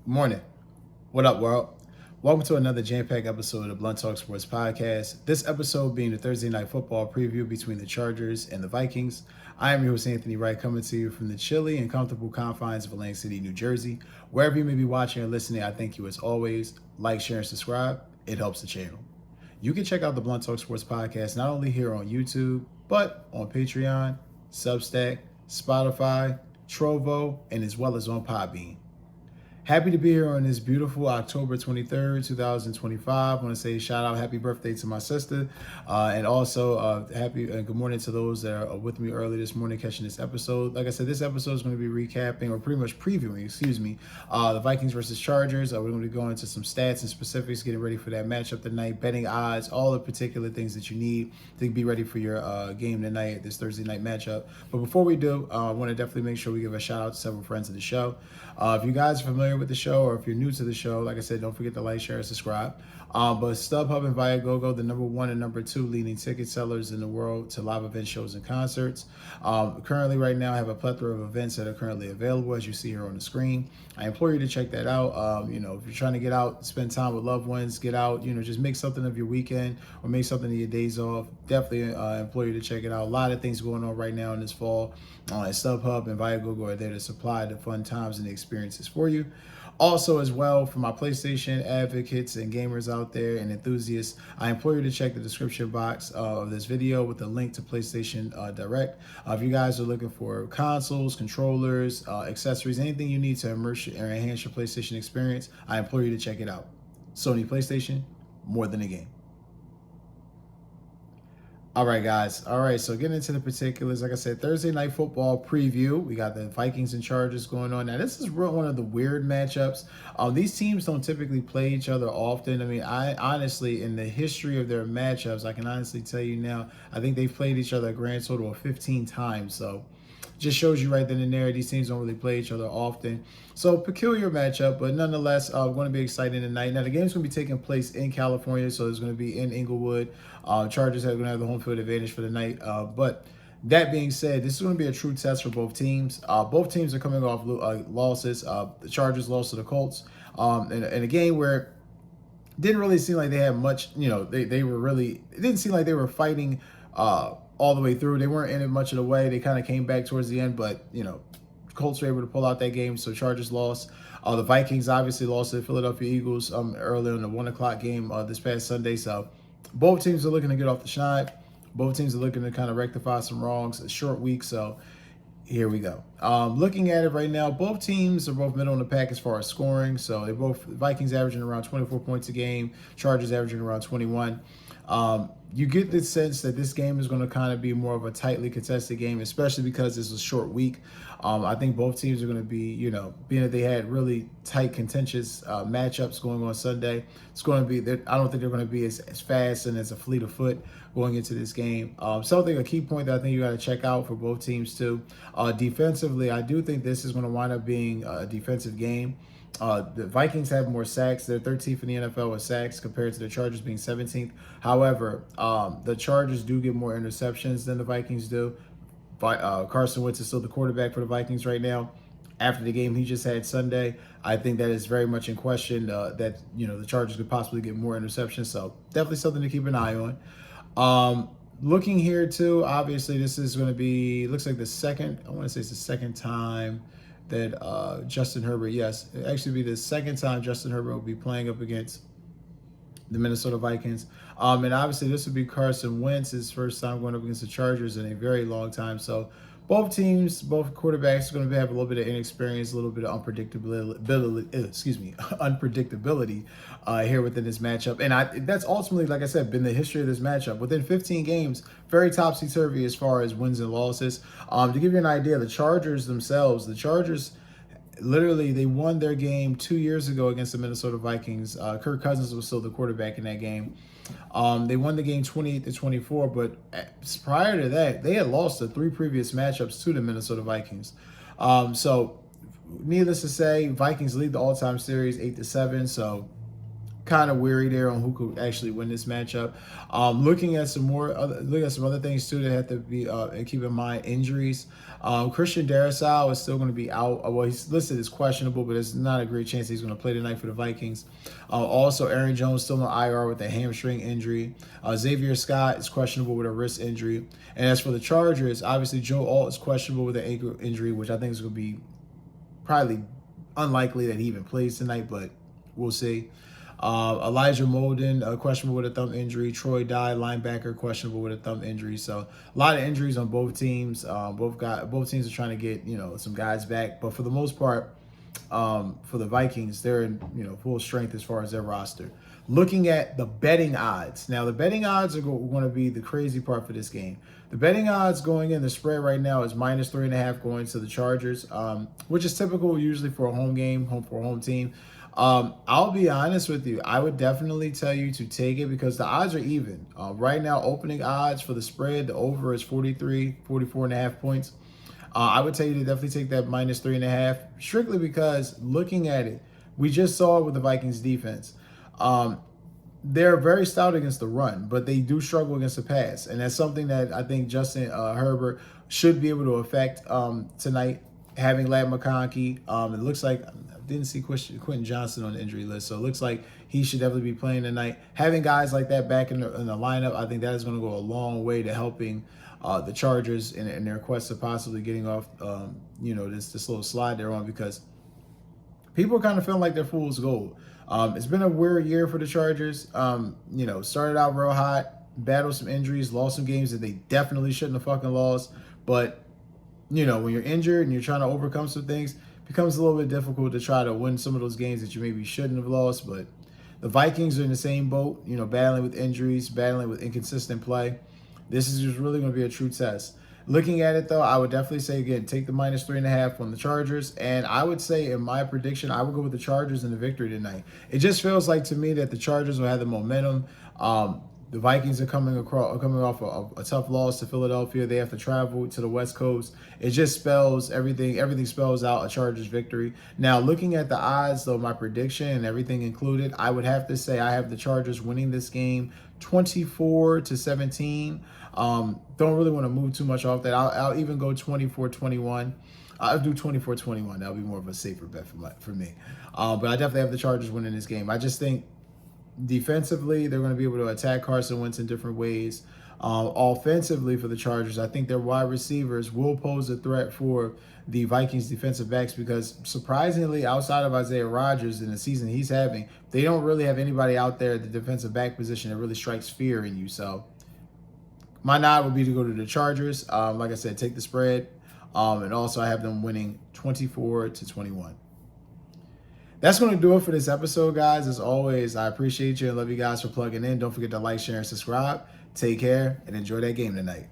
Good morning. What up, world? Welcome to another jam-packed episode of the Blunt Talk Sports Podcast. This episode being the Thursday night football preview between the Chargers and the Vikings. I am your host, Anthony Wright, coming to you from the chilly and comfortable confines of Atlantic City, New Jersey. Wherever you may be watching or listening, I thank you as always. Like, share, and subscribe. It helps the channel. You can check out the Blunt Talk Sports Podcast not only here on YouTube, but on Patreon, Substack, Spotify, Trovo, and as well as on Podbean. Happy to be here on this beautiful October 23rd, 2025. I want to say shout out, happy birthday to my sister. And also happy and good morning to those that are with me early this morning catching this episode. Like I said, this episode is going to be recapping or pretty much previewing, the Vikings versus Chargers. We're going to be going into some stats and specifics, getting ready for that matchup tonight, betting odds, all the particular things that you need to be ready for your game tonight, this Thursday night matchup. But before we do, I want to definitely make sure we give a shout out to several friends of the show. If you guys are familiar with the show, or if you're new to the show, like I said, don't forget to like, share, and subscribe. But StubHub and Viagogo, the number one and number two leading ticket sellers in the world to live event shows and concerts. Currently, right now, I have a plethora of events that are currently available, as you see here on the screen. I implore you to check that out. If you're trying to get out, spend time with loved ones, get out, just make something of your weekend or make something of your days off. Definitely implore you to check it out. A lot of things going on right now in this fall. And StubHub and Viagogo are there to supply the fun times and the experiences for you. Also, as well, for my PlayStation advocates and gamers out there and enthusiasts, I implore you to check the description box of this video with a link to PlayStation Direct. If you guys are looking for consoles, controllers, accessories, anything you need to immerse or enhance your PlayStation experience, I implore you to check it out. Sony PlayStation, more than a game. All right, guys. All right, so getting into the particulars, like I said, Thursday night football preview. We got the Vikings and Chargers going on. Now, this is one of the weird matchups. These teams don't typically play each other often. I mean, I honestly, in the history of their matchups, I can honestly tell you now, I think they've played each other a grand total of 15 times. So just shows you right then and there, these teams don't really play each other often. So peculiar matchup, but nonetheless, going to be exciting tonight. Now the game's going to be taking place in California, so it's going to be in Inglewood. Chargers are going to have the home field advantage for the night. But that being said, this is going to be a true test for both teams. Both teams are coming off losses. The Chargers lost to the Colts in a game where it didn't really seem like they had much. They were really. It didn't seem like they were fighting all the way through. They weren't in it much of the way. They kind of came back towards the end, but Colts were able to pull out that game, so Chargers lost. The Vikings obviously lost to the Philadelphia Eagles early in the 1 o'clock game this past Sunday. So both teams are looking to get off the schneid. Both teams are looking to kind of rectify some wrongs. A short week, so here we go. Looking at it right now, both teams are both middle in the pack as far as scoring. So they both, Vikings averaging around 24 points a game, Chargers averaging around 21. You get the sense that this game is going to kind of be more of a tightly contested game, especially because it's a short week. I think both teams are going to be, being that they had really tight, contentious matchups going on Sunday, it's going to be, I don't think they're going to be as fast and as a fleet of foot going into this game. Something, a key point that I think you got to check out for both teams too. Defensively, I do think this is going to wind up being a defensive game. The Vikings have more sacks. They're 13th in the NFL with sacks compared to the Chargers being 17th. However, the Chargers do get more interceptions than the Vikings do. Carson Wentz is still the quarterback for the Vikings right now. After the game he just had Sunday, I think that is very much in question that, the Chargers could possibly get more interceptions. So definitely something to keep an eye on. Looking here too, obviously this is going to be, looks like the second, I want to say it's the second time that Justin Herbert, yes, it actually be the second time Justin Herbert will be playing up against the Minnesota Vikings. And obviously this would be Carson Wentz's first time going up against the Chargers in a very long time. So both teams, both quarterbacks are going to have a little bit of inexperience, a little bit of unpredictability here within this matchup. And that's ultimately, like I said, been the history of this matchup. Within 15 games, very topsy-turvy as far as wins and losses. To give you an idea, the Chargers themselves, literally, they won their game 2 years ago against the Minnesota Vikings. Kirk Cousins was still the quarterback in that game. They won the game 28-24, but prior to that, they had lost the 3 previous matchups to the Minnesota Vikings. So, needless to say, Vikings lead the all-time series 8-7. So, kind of weary there on who could actually win this matchup. Looking at some other things too that have to be and keep in mind injuries. Christian Darrisaw is still going to be out. Well, he's listed as questionable, but it's not a great chance he's going to play tonight for the Vikings. Also, Aaron Jones still on IR with a hamstring injury. Xavier Scott is questionable with a wrist injury. And as for the Chargers, obviously Joe Alt is questionable with an ankle injury, which I think is going to be probably unlikely that he even plays tonight, but we'll see. Elijah Molden, questionable with a thumb injury. Troy Dye, linebacker, questionable with a thumb injury. So a lot of injuries on both teams. Both teams are trying to get some guys back, but for the most part, for the Vikings, they're in full strength as far as their roster. Looking at the betting odds, now the betting odds are going to be the crazy part for this game. The betting odds going in, the spread right now is -3.5 going to the Chargers, which is typical usually for a home game, for a home team. I'll be honest with you. I would definitely tell you to take it because the odds are even. Right now, opening odds for the spread, the over is 44.5 points. I would tell you to definitely take that -3.5, strictly because looking at it, we just saw it with the Vikings defense. They're very stout against the run, but they do struggle against the pass. And that's something that I think Justin Herbert should be able to affect tonight, having Ladd McConkey. It looks like I didn't see Quentin Johnson on the injury list, so it looks like he should definitely be playing tonight. Having guys like that back in the lineup, I think that is going to go a long way to helping the Chargers in their quest of possibly getting off, this little slide they're on, because people are kind of feeling like they're fool's gold. It's been a weird year for the Chargers. Started out real hot, battled some injuries, lost some games that they definitely shouldn't have fucking lost. But, when you're injured and you're trying to overcome some things, it becomes a little bit difficult to try to win some of those games that you maybe shouldn't have lost. But the Vikings are in the same boat, battling with injuries, battling with inconsistent play. This is just really going to be a true test. Looking at it, though, I would definitely say, again, take the -3.5 on the Chargers. And I would say, in my prediction, I would go with the Chargers in the victory tonight. It just feels like to me that the Chargers will have the momentum. The Vikings are coming off a tough loss to Philadelphia. They have to travel to the West Coast. It just spells everything. Everything spells out a Chargers victory. Now, looking at the odds, though, my prediction and everything included, I would have to say I have the Chargers winning this game 24-17. Don't really want to move too much off that. I'll even go 24-21. I'll do 24-21. That'll be more of a safer bet for me. But I definitely have the Chargers winning this game. I just think defensively, they're going to be able to attack Carson Wentz in different ways. Offensively for the Chargers, I think their wide receivers will pose a threat for the Vikings defensive backs because surprisingly, outside of Isaiah Rodgers in the season he's having, they don't really have anybody out there at the defensive back position that really strikes fear in you. So my nod would be to go to the Chargers. Like I said, take the spread. And also I have them winning 24-21. That's going to do it for this episode, guys. As always, I appreciate you and love you guys for plugging in. Don't forget to like, share, and subscribe. Take care and enjoy that game tonight.